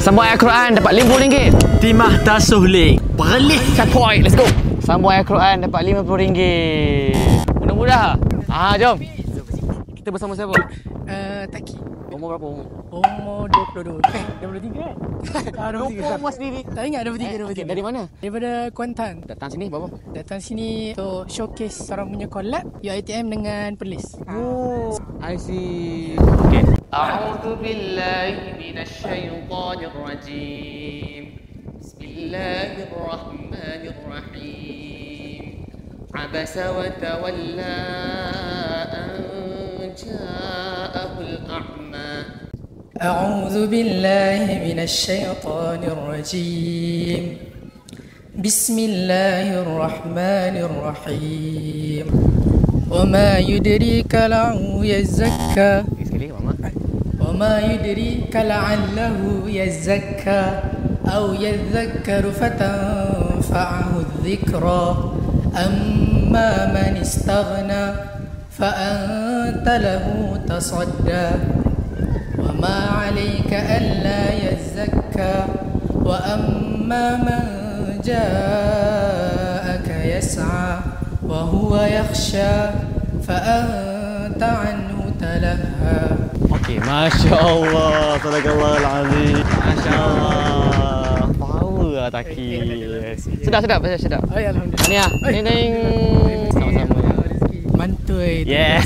Sambung ayat Quran dapat RM50. Timah tasuhlik. Berlih. Checkpoint, let's go. Sambung ayat Quran dapat RM50. Mudah-mudah. Jom. Kita bersama siapa? Taki. Umur berapa umur? Umur 22. 23 kan? 20 umur sendiri. Tak ingat 23, 23. Okay, dari mana? Daripada Kuantan. Datang sini berapa? Datang sini untuk showcase seorang punya collab UiTM dengan Perlis. Oh, I see. Okay. A'udzu billahi minasy syaithanir rajim. Bismillahirrahmanirrahim. Abasa wa tawalla an ja'ahul a'ma. أعوذ بالله من الشيطان الرجيم بسم الله الرحمن الرحيم وما يدريك لعله يزكى وما يدريك لعله يزكى أو يذكر فتنفعه الذكرى أما من استغنى فأنت له تصدى وما عليك ألا يزكى وأما من جاءك يسعى وهو يخشى فأنت عنه تلهى. Okey, masya-Allah, sadaqallahul azim. Masya-Allah. Power lah Taki. Sedap. Alhamdulillah. Tahniah. Ding ding. Sama-sama. Mantui. Yeah.